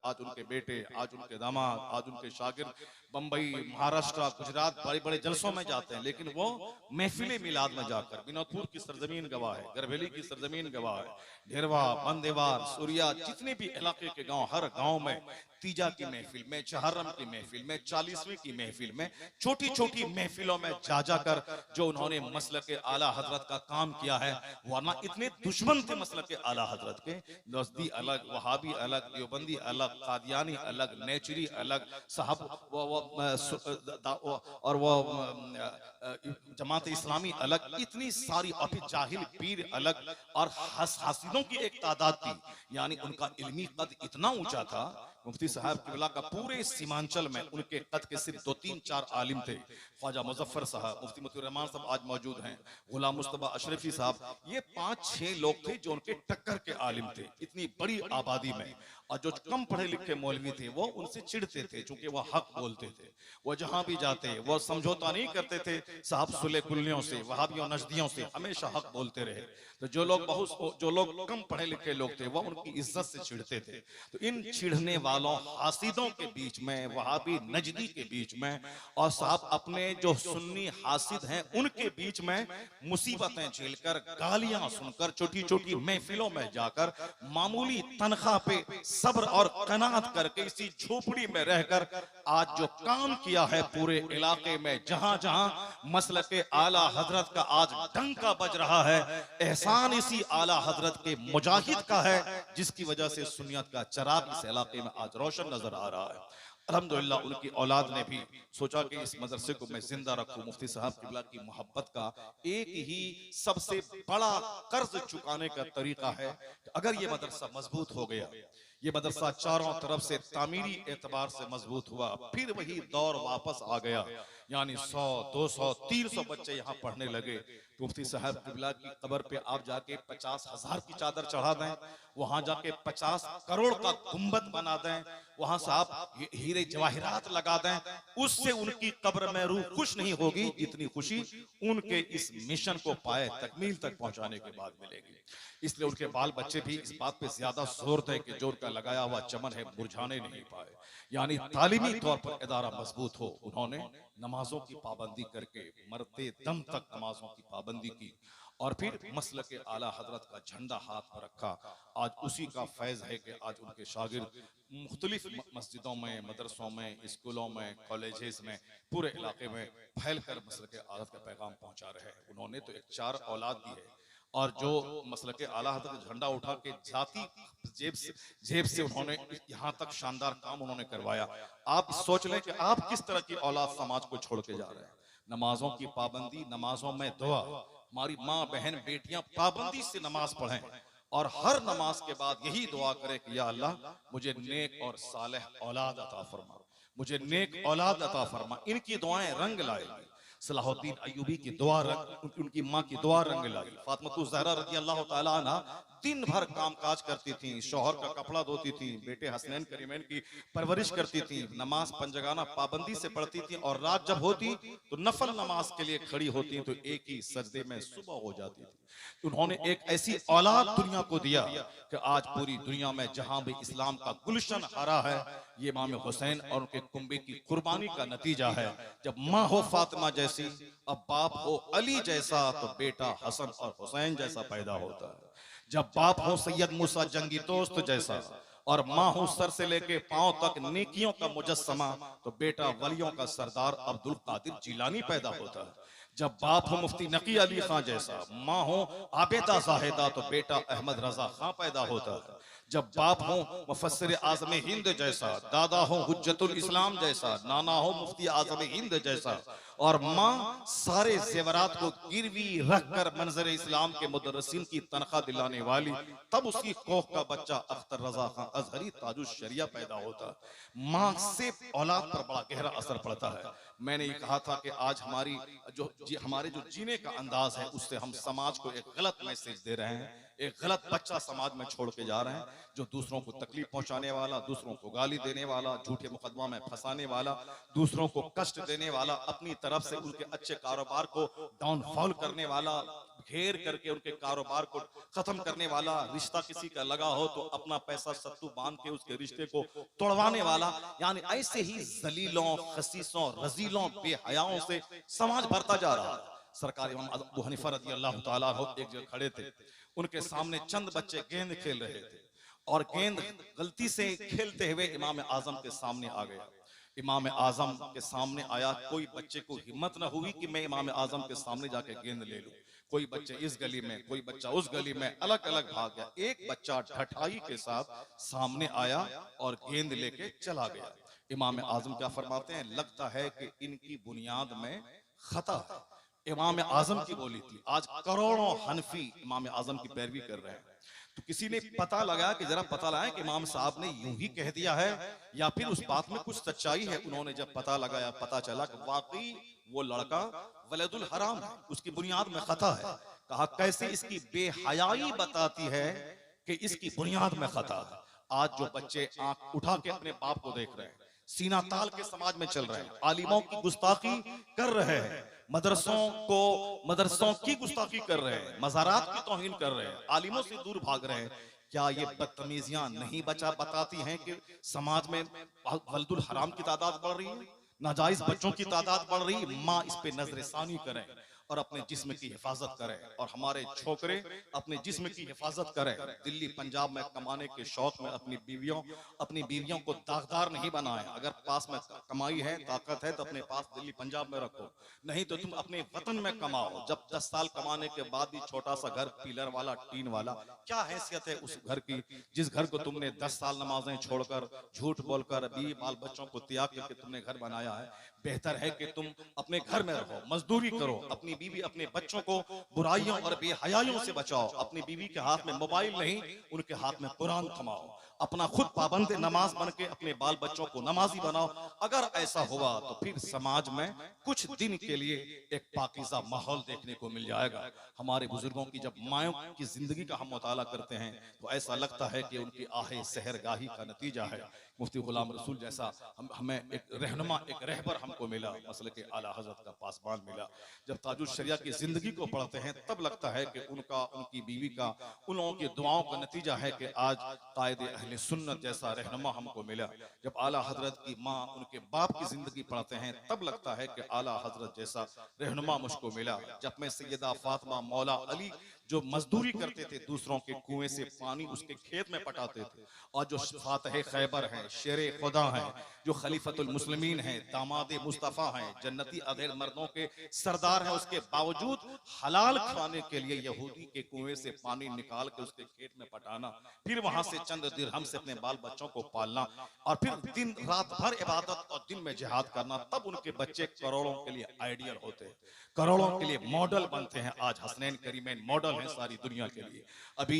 आज उनके बेटे, आज उनके दामाद, आज उनके शागिर्द बंबई, महाराष्ट्र, गुजरात बड़े बड़े जलसों में जाते हैं, लेकिन वो महफिल मिलाद में जाकर, बिनौतपुर की सरजमीन गवाह है, गरबेली की सरजमीन गवाह है, ढेरवा, बंदेवार, सूरिया, जितने भी इलाके के गांव, हर गांव में तीजा की महफिल में, चहर्रम की महफिल में, 40वीं की महफिल में, छोटी छोटी महफिलों में जा जाकर जो उन्होंने मसलक के आला हजरत का काम किया है। वरना इतने दुश्मन थे मसलक के आला हजरत के, नजदी अलग, वहाबी अलग, देवबंदी अलग, कादियानी अलग, नेचरी अलग, साहब और वो जमात इस्लामी अलग, इतनी सारी, और फिर जाहिल पीर अलग, और हासिदों की एक तादाद थी। यानी उनका इल्मी कद इतना ऊंचा था, मुफ्ती साहब किबला का पूरे सीमांचल में उनके कद के सिर्फ 2-3-4 आलिम थे। ख्वाजा मुजफ्फर साहब, मुफ्ती मतीउर रहमान साहब आज मौजूद हैं, गुलाम मुस्तफा अशरफी साहब, ये 5-6 लोग थे जो उनके टक्कर के आलिम थे इतनी बड़ी आबादी में। और जो कम पढ़े लिखे मौलवी थे वो उनसे चिढ़ते थे, चूंकि वो हक बोलते थे। वो जहां भी जाते वो समझौता नहीं करते थे साहब सुले कुल्लियों से, वहाबियों नजदियों से, हमेशा हक बोलते रहे। तो जो लोग कम पढ़े लिखे लोग थे वो उनकी इज्जत से चिढ़ते थे। तो इन चिढ़ने वालों हासिदों के बीच में, वहाबी नजदी के बीच में, और साहब अपने जो सुन्नी हासिद हैं उनके बीच में मुसीबतें झेलकर, गालियां सुनकर, छोटी छोटी महफिलों में जाकर, मामूली तनख्वाह पे सब्र और कनात करके इसी झोपड़ी में रहकर आज जो काम किया है पूरे इलाके में, जहां जहां मसलक के आला हजरत का आज डंका बज रहा है, एहसान इसी आला हजरत के मुजाहिद का है, जिसकी वजह से सुन्नियत का चराग इस इलाके में आज रोशन नजर आ रहा है। अल्हम्दुलिल्लाह उनकी औलाद ने भी सोचा कि इस मदरसे को मैं जिंदा रखूं। मुफ्ती साहब किबला की मोहब्बत का एक ही सबसे बड़ा कर्ज चुकाने का तरीका है कि अगर ये मदरसा मजबूत हो गया, ये मदरसा चारों तरफ से तामीरी एतबार से मजबूत हुआ, फिर वही दौर वापस आ गया, यानी 100, 200, 300 बच्चे यहाँ पढ़ने लगे। मुफ्ती साहब किबला की कब्र पे आप जाके 50,000 की चादर चढ़ा दें, वहां जाके 50 करोड़ का गुंबद बना दें, वहां साहब हीरे जवाहिरात लगा दें, उससे उनकी कब्र में रूह खुश नहीं होगी जितनी खुशी उनके इस मिशन को पाए तकमील तक पहुंचाने के बाद मिलेगी। इसलिए उनके बाल बच्चे भी इस बात पे ज्यादा जोर दें कि जो उनका लगाया हुआ चमन है मुरझाने नहीं पाए, यानी तालीमी तौर पर इदारा मजबूत हो। उन्होंने नमाजों की पाबंदी करके मरते दम तक नमाजों की पाबंदी की, और फिर मसलक के आला हजरत का झंडा हाथ में रखा। आज उसी का फैज है कि आज उनके शागिर्द मुख्तलिफ मस्जिदों में, मदरसों में, स्कूलों में, कॉलेजेस में, पूरे इलाके में फैल कर मसलक के आला का पैगाम पहुंचा रहे हैं। उन्होंने तो एक 4 औलाद दी है, और जो मसलक के आला हजरत झंडा उठा के जाती जेब से उन्होंने यहाँ तक शानदार काम उन्होंने करवाया। आप सोच लें कि आप किस तरह की औलाद समाज को छोड़ के जा रहे हैं। नमाजों की पाबंदी, नमाजों में दुआ, हमारी माँ बहन बेटियां पाबंदी से नमाज पढ़ें, और हर नमाज के बाद यही दुआ करें कि या अल्लाह मुझे नेक और सालेह औलाद अता फरमा, मुझे नेक औलाद अता फरमा। इनकी दुआएं रंग लाएगी। सलाहुद्दीन अय्यूबी की दुआ उनकी माँ की दुआ रंग लाई। फातिमा ज़हरा रज़ी अल्लाह ताला अन्हा दिन भर काम काज करती थी, शौहर का कपड़ा धोती थी, बेटे हसनैन करीमैन की परवरिश करती थी, नमाज पंजगाना पाबंदी से पढ़ती थी, और रात जब होती तो नफल नमाज के लिए खड़ी होती तो एक ही सजदे में सुबह हो जाती थी। उन्होंने एक ऐसी औलाद दुनिया को दिया कि आज पूरी दुनिया में जहां भी इस्लाम का गुलशन हरा है, ये इमाम हुसैन और उनके कुंबे की कुर्बानी का नतीजा है। जब माँ हो फातिमा जैसी, अब बाप हो अली जैसा, तो बेटा हसन और हुसैन जैसा पैदा होता है। जब बाप हो सैयद मूसा जंगी दोस्त जैसा, और माँ हो सर से लेके पांव तक नेकियों का मुजस्समा, तो बेटा वलियों का सरदार अब्दुल कादिर जिलानी पैदा होता है। जब बाप हो मुफ्ती नकी अली खां जैसा, माँ हो आबेदा जाहिदा, तो बेटा अहमद रजा खां पैदा होता है। जब बाप हो मुफस्सिर आज़म हिंद जैसा, दादा हो हुज्जतुल इस्लाम जैसा, नाना हो मुफ्ती आज़म हिंद जैसा, और माँ सारे जेवरात को गिरवी रखकर मंजर इस्लाम के मुदर्रिसीन की तनख्वाह दिलाने वाली, तब उसकी कोख का बच्चा अख्तर रजा खां अजहरी ताजुश शरिया पैदा होता है। माँ से औलाद पर बड़ा गहरा असर पड़ता है। मैंने ये कहा था कि आज हमारे जो जीने का अंदाज है, उससे हम समाज को एक गलत मैसेज दे रहे हैं। एक गलत बच्चा समाज में छोड़ के जा रहे हैं, जो दूसरों को तकलीफ पहुंचाने वाला, दूसरों को गाली देने वाला, झूठे मुकदमा में फंसाने वाला, दूसरों को कष्ट देने वाला, अपनी तरफ से उनके अच्छे कारोबार को डाउनफॉल करने वाला, घेर करके उनके कारोबार को खत्म करने वाला, रिश्ता किसी का लगा हो तो अपना पैसा सत्तू बांध के उसके रिश्ते को तोड़वाने वाला, यानी ऐसे ही जलीलों, खसीसों, रजीलों, बेहयाओं से समाज भरता जा रहा है। सरकार इमाम अबू हनीफा रज़ी अल्लाह ताला अन्हु एक जगह खड़े थे, उनके सामने चंद बच्चे गेंद खेल रहे थे और गेंद गलती से खेलते हुए इमाम आजम के सामने आ गया। इमाम आजम के सामने आया, कोई बच्चे को हिम्मत न हुई कि मैं इमाम आजम के सामने जाके गेंद ले लूं। कोई बच्चे इस गली में, कोई बच्चा उस गली में, अलग अलग भाग गया। एक बच्चा ढठाई के साथ सामने आया और गेंद लेके चला गया। इमाम आजम क्या फरमाते हैं, लगता है कि इनकी बुनियाद में खता है। इमाम आजम की बोली थी, आज करोड़ों हनफी इमाम आजम की पैरवी कर रहे हैं। तो किसी ने पता लगा कि जरा पता लगाएं कि इमाम साहब ने यूं ही कह दिया है या फिर उस बात में कुछ सच्चाई है। उन्होंने जब पता लगाया, पता चला कि वाकई वो लड़का वलदुल हराम है, उसकी बुनियाद में खता है। कहा कैसे, इसकी बेहयाई बताती है कि इसकी बुनियाद में खता है। आज जो बच्चे आंख उठा के अपने बाप को देख रहे हैं, सीना ताल के समाज में चल रहे हैं, आलिमों की गुस्ताखी कर रहे हैं, मदरसों की गुस्ताखी कर रहे हैं, मज़ारात की तौहीन कर रहे हैं, आलिमों से दूर भाग रहे हैं, क्या ये बदतमीजियां नहीं बताती हैं कि समाज में वल्दुल हराम की तादाद बढ़ रही है, नाजायज बच्चों की तादाद बढ़ रही है। माँ इस पे नजरसानी करें और अपने जिस्म की हिफाजत करें, और हमारे छोकरे अपने जिस्म की हिफाजत करें। दिल्ली पंजाब में कमाने के शौक में अपनी बीवियों को दागदार नहीं बनाएं। अगर पास में कमाई है, ताकत है, तो अपने पास दिल्ली पंजाब में रखो, नहीं तो तुम अपने वतन में कमाओ। जब 10 साल कमाने के बाद भी छोटा सा घर, पिलर वाला, टीन वाला, क्या हैसियत है उस घर की, जिस घर को तुमने 10 साल नमाजें छोड़कर, झूठ बोलकर, बीवी बाल बच्चों को त्याग करके तुमने घर बनाया है। बेहतर है कि तुम अपने घर में रहो, मजदूरी करो, अपनी बीवी अपने बच्चों को बुराइयों और बेहयाइयों से बचाओ। अपनी बीवी के हाथ में मोबाइल नहीं, उनके हाथ में कुरान थमाओ। अपना खुद पाबंद नमाज बन के अपने बाल बच्चों को नमाजी बनाओ। अगर ऐसा हुआ तो फिर समाज में कुछ दिन के लिए एक पाकीज़ा माहौल देखने को मिल जाएगा। हमारे बुजुर्गों की जब मायों की जिंदगी का हम मुताला करते हैं तो ऐसा लगता है कि उनकी आहे सहरगाही का नतीजा है। मुफ्ती गुलाम रसूल जैसा हमें एक रहनुमा, एक रहबर हमको मिला, मसले के आला हजरत का पासबान मिला। जब ताजुल शरिया की जिंदगी को पढ़ते हैं तब लगता है कि उनका, उनकी बीवी का, उन लोगों की दुआओं का नतीजा है कि आज कायदे अहले सुन्नत जैसा रहनुमा हमको मिला। जब आला हजरत की माँ, उनके बाप की जिंदगी पढ़ते हैं तब लगता है कि आला हजरत जैसा रहनुमा मुझको मिला। जब मैं सैयदा फातिमा मौला अली जो मजदूरी करते थे, दूसरों के कुएं से पानी उसके खेत में पटाते थे, और जो फातह खैबर हैं, शेरे खुदा हैं, जो खलीफतुल मुस्लिमीन हैं, दामाद मुस्तफ़ा हैं, जन्नती अधेड़ मर्दों के सरदार हैं, उसके बावजूद हलाल खाने के लिए यहूदी के कुएं से पानी निकाल के उसके खेत में पटाना, फिर वहां से चंद दिरहम से अपने बाल बच्चों को पालना, और फिर दिन रात भर इबादत और दिन में जिहाद करना, तब उनके बच्चे करोड़ों के लिए आइडियल होते हैं, करोड़ों के लिए मॉडल बनते हैं। आज हसनैन करीमैन मॉडल हैं सारी दुनिया के लिए। अभी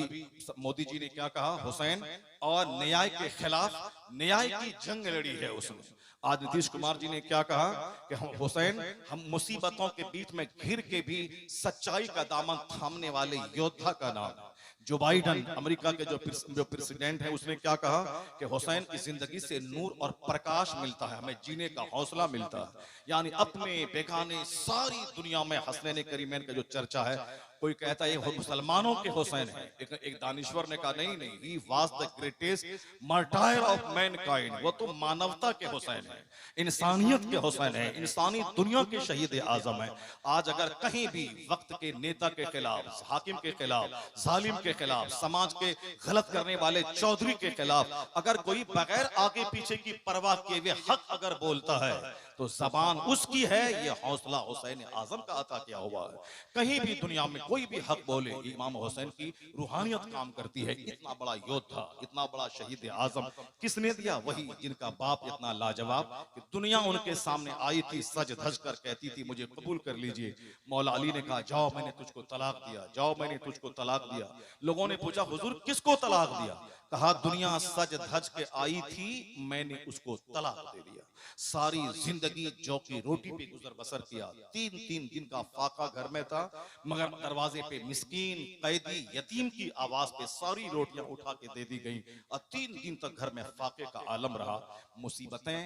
मोदी जी ने क्या कहा, हुसैन और न्याय के खिलाफ न्याय की जंग लड़ी है उसने। आज नीतीश कुमार जी ने क्या कहा कि हम हुसैन, हम मुसीबतों के बीच में घिर के भी सच्चाई का दामन थामने वाले योद्धा का नाम। जो बाइडन अमेरिका के जो प्रेसिडेंट है, उसने क्या कहा कि हुसैन की जिंदगी से नूर और प्रकाश मिलता है, हमें जीने का हौसला मिलता है। यानी अपने बेगाने सारी दुनिया में हसनैन करीमैन का जो चर्चा है, कोई कहता है ये मुसलमानों के हुसैन है, एक दानिश्वर ने कहा नहीं नहीं, he was the greatest martyr of mankind, वो तो मानवता के हुसैन है, इंसानियत के हुसैन है, इंसानी दुनिया के शहीद आजम है। आज अगर कहीं भी वक्त के नेता के खिलाफ, हाकिम के खिलाफ, जालिम के खिलाफ, समाज के गलत करने वाले चौधरी के खिलाफ अगर कोई बगैर आगे पीछे की परवाह किए हुए हक अगर बोलता है तो जबान उसकी है, ये हौसला हुसैन आजम का अता किया हुआ है। कहीं भी दुनिया में कोई भी हक बोले, इमाम हुसैन की रूहानियत काम करती है। इतना बड़ा योद्धा, इतना बड़ा शहीद आजम किसने दिया? वही जिनका बाप इतना लाजवाब कि दुनिया उनके सामने आई थी, सज धज कर कहती थी मुझे कबूल कर लीजिए। मौला अली ने कहा जाओ मैंने तुझको तलाक दिया, जाओ मैंने तुझको तलाक दिया। लोगों ने पूछा हुजूर किसको तलाक दिया? कहा दुनिया सज धज के आई थी, मैंने उसको तलाक दे दिया। सारी जिंदगी जौ की रोटी पे गुजर बसर किया। 3-3 दिन का फाका घर में था, मगर दरवाजे पे मिस्कीन, कैदी, यतीम की आवाज पे सारी रोटियां उठा के दे दी गई और 3 दिन तक घर में फाके का आलम रहा। मुसीबतें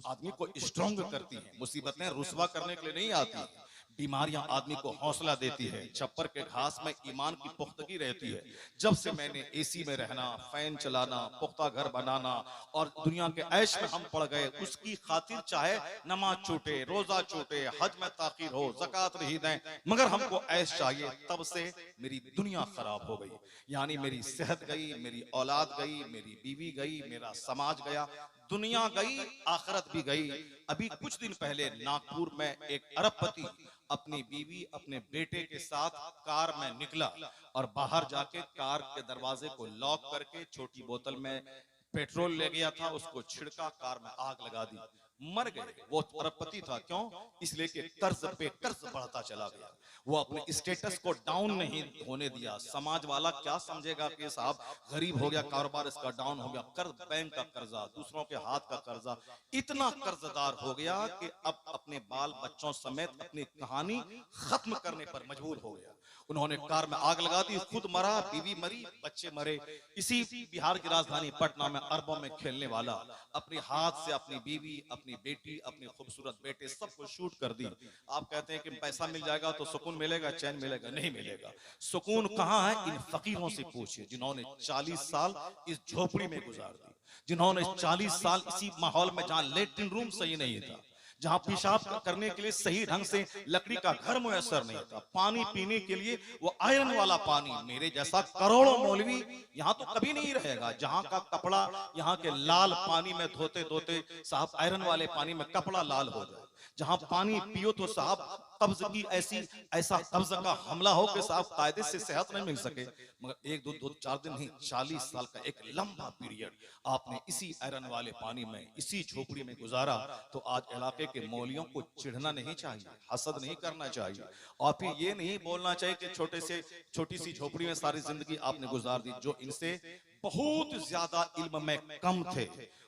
आदमी को स्ट्रॉन्ग करती हैं, मुसीबतें रुसवा करने के लिए नहीं आती। बीमारियां आदमी को हौसला देती है, छप्पर के घास में ईमान की पुख्तगी रहती है। जब से मैंने एसी में रहना, फैन चलाना, पुख्ता घर बनाना और दुनिया के ऐश में हम पड़ गए, उसकी खातिर चाहे नमाज छूटे, रोजा छूटे, हज में ताखीर हो, ज़कात नहीं दें, मगर हमको ऐश चाहिए, तब से मेरी दुनिया खराब हो गई। यानी मेरी सेहत गई, मेरी औलाद गई, मेरी बीवी गई, मेरा समाज गया, दुनिया गई, आखिरत भी गई। अभी कुछ दिन पहले नागपुर में एक अरबपति अपनी बीवी, अपने बेटे के साथ कार में निकला और बाहर जाके कार के दरवाजे को लॉक करके छोटी बोतल में पेट्रोल ले गया था, उसको छिड़का, कार में आग लगा दी, मर गए। वो अरबपति था, क्यों? इसलिए कि कर्ज पे कर्ज बढ़ता चला गया। वो अपने स्टेटस को डाउन नहीं होने दिया। समाज वाला क्या समझेगा कि साहब गरीब हो गया, कारोबार इसका डाउन हो गया। कर्ज, बैंक का कर्जा, दूसरों के हाथ का कर्जा, इतना कर्जदार हो गया कि अब अपने बाल बच्चों समेत अपनी कहानी खत्म करने पर मजबूर हो गया। उन्होंने कार में आग लगा दी, खुद मरा, बीवी मरी, बच्चे मरे। इसी बिहार की राजधानी पटना में अरबों में खेलने वाला अपने हाथ से अपनी बीवी, अपनी बेटी, अपने खूबसूरत बेटे सबको शूट कर दी। आप कहते हैं कि पैसा मिल जाएगा तो सुकून मिलेगा, चैन मिलेगा? नहीं मिलेगा। सुकून कहाँ है? इन फकीरों से पूछिए जिन्होंने 40 साल इस झोपड़ी में गुजार दी, जिन्होंने 40 साल इसी माहौल में, जहां लेटरिन रूम सही नहीं था, जहां पेशाब करने के लिए सही ढंग से लकड़ी का घर मुयसर नहीं था, पानी पीने के लिए वो आयरन वाला पानी। मेरे जैसा करोड़ों मौलवी यहाँ तो कभी नहीं रहेगा, जहां का कपड़ा यहाँ के लाल पानी में धोते धोते साहब आयरन वाले पानी में कपड़ा लाल हो जाए, जहां पानी पियो तो साहब कब्ज की ऐसा कब्ज का हमला हो कि साहब कायदे से सेहत नहीं मिल सके। मगर एक दो 4 दिन नहीं, 40 साल का एक लंबा पीरियड आपने इसी आयरन वाले पानी में, इसी झोपड़ी में गुजारा। तो आज इलाके के मौलियों को चिढ़ना नहीं चाहिए, हसद नहीं करना चाहिए, और फिर ये नहीं बोलना चाहिए कि छोटी सी झोपड़ी में सारी जिंदगी आपने गुजार दी। जो इनसे बहुत ज्यादा इल्म में कम थे,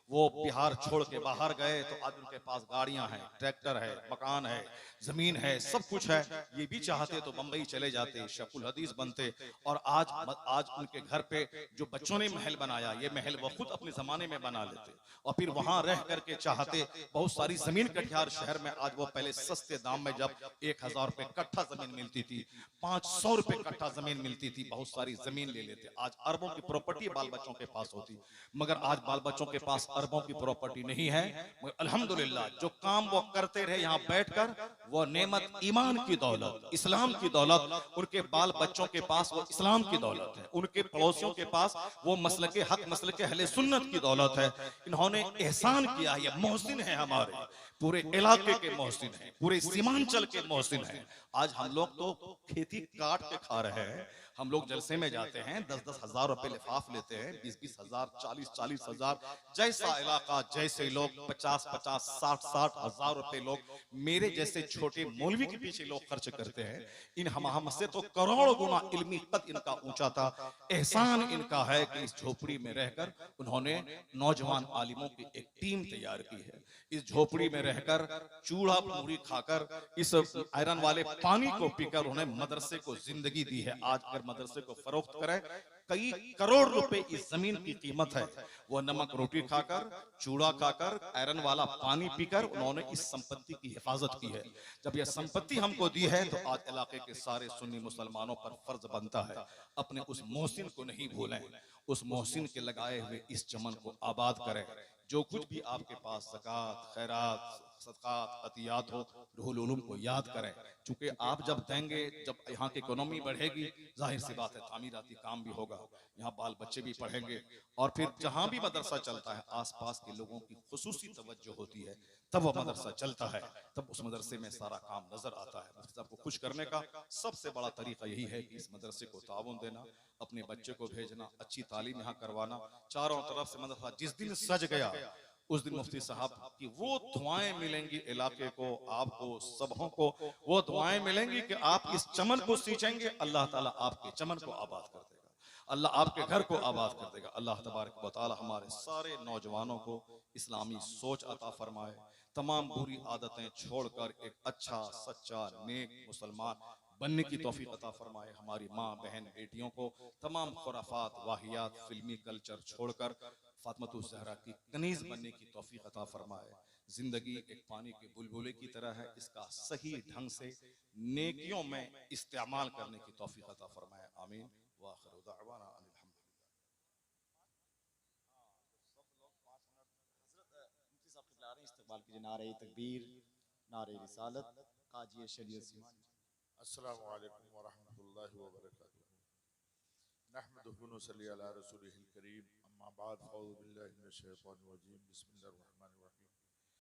वो बिहार छोड़ के बाहर गए तो आज उनके पास गाड़ियां हैं, ट्रैक्टर है, मकान है, जमीन है, सब कुछ है। ये भी चाहते तो बंबई चले जाते, शेखुल हदीस बनते, और आज उनके घर पे जो बच्चों ने महल बनाया, ये महल वो खुद अपने जमाने में बना लेते, और फिर वहां रह करके चाहते बहुत सारी जमीन कटिहार शहर में। आज वो पहले सस्ते दाम में जब 1000 रुपए कट्ठा जमीन मिलती थी, 500 रुपए कट्ठा जमीन मिलती थी, बहुत सारी जमीन ले लेते। आज अरबों की प्रॉपर्टी बाल बच्चों के पास होती, मगर आज बाल बच्चों के पास अरबों की प्रॉपर्टी नहीं है। मगर अल्हम्दुलिल्लाह जो काम वो करते रहे यहाँ बैठकर, वो नेमत ईमान की दौलत, इस्लाम की दौलत, उनके बाल बच्चों के पास वो इस्लाम की दौलत है, उनके पड़ोसियों के पास वो मसलके हक, मसलके अहले सुन्नत की दौलत है। इन्होंने एहसान किया है, मोहसिन है, हमारे पूरे इलाके के मोहसिन है, पूरे सीमांचल के मोहसिन है। आज हम लोग तो खेती काट के खा रहे हैं। हम लोग जलसे में जाते हैं, 10-10 हजार रुपए लिफाफ लेते हैं, 20-20 हजार, 40-40 हजार, जैसा इलाका जैसे लोग, 50-50, 60-60 हजार रुपए लोग मेरे जैसे छोटे मौलवी के पीछे लोग खर्च करते हैं। इन हम से तो करोड़ गुना इल्मी कद इनका ऊंचा था। एहसान इनका है कि इस झोपड़ी में रहकर उन्होंने नौजवान आलिमों की एक टीम तैयार की है। इस झोपड़ी में रहकर चूड़ा पूरी खाकर, इस आयरन वाले पानी को पीकर उन्हें मदरसे को जिंदगी दी है। आज अगर मदरसे को फरोख्त करें, कई करोड़ रुपए इस जमीन की कीमत है। वो नमक रोटी खाकर, चूड़ा खाकर, आयरन वाला पानी पीकर उन्होंने इस संपत्ति की हिफाजत की है। जब यह संपत्ति हमको दी है तो आज इलाके के सारे सुन्नी मुसलमानों पर फर्ज बनता है अपने उस मोहसिन को नहीं भूलें, उस मोहसिन के लगाए हुए इस चमन को आबाद करें। जो कुछ भी आपके पास ज़कात, खैरात, सदकात, अतियात हो, रुहुल उलूम को याद करें, क्योंकि आप जब देंगे, जब यहाँ की इकोनॉमी बढ़ेगी, जाहिर सी बात है तामीराती काम भी होगा, यहाँ बाल बच्चे भी पढ़ेंगे, और फिर जहाँ भी मदरसा चलता है आसपास के लोगों की खुसूसी तवज्जो होती है, तब वो मदरसा चलता है, तब उस मदरसे में सारा काम नजर आता है। मुफ्ती साहब को खुश करने का सबसे बड़ा तरीका यही है कि इस मदरसे को ताउन देना, अपने बच्चे को भेजना, अच्छी तालीम यहाँ करवाना, चारों तरफ से मदरसा जिस दिन सज गया उस दिन मुफ्ती साहब की वो दुआएं मिलेंगी इलाके को, आपको, सबों को वो दुआएं मिलेंगी कि आप इस चमन को सींचेंगे, अल्लाह ताला आपके चमन को आबाद कर देगा, अल्लाह आपके घर को आबाद कर देगा। अल्लाह तबारक व तआला हमारे सारे नौजवानों को इस्लामी सोच अता फरमाए, तमाम बुरी आदतें छोड़कर एक अच्छा, सच्चा, नेक मुसलमान बनने की तौफीक अता फरमाए। हमारी माँ, बहन, बेटियों को तमाम खुराफात, वाहियात, फिल्मी कल्चर छोड़कर फातिमतुज़ ज़हरा की कनीज़ बनने की तौफीक अता फरमाए। जिंदगी एक पानी के बुलबुले की तरह है, इसका सही ढंग से नेकियों में इस्तेमाल करने की तौफीक अता फरमाए। आमीन व आखिर दावाना अनिल हम्दुलिल्लाह। मुफ्ती साहब क़िबला आ रहे हैं, इस्तकबाल कीजिए। नारे तकबीर, नारे रिसालत, काजी शरीयत सिवानी। अस्सलामु अलैकुम व रहमतुल्लाहि व बरकातुहू। नहमदुहु व नसल्ली अला रसूलिहिल करीम, अम्मा बाद, फ़अऊज़ु बिल्लाहि मिनश शैतानिर रजीम, बिस्मिल्लाहिर रहमानिर रहीम।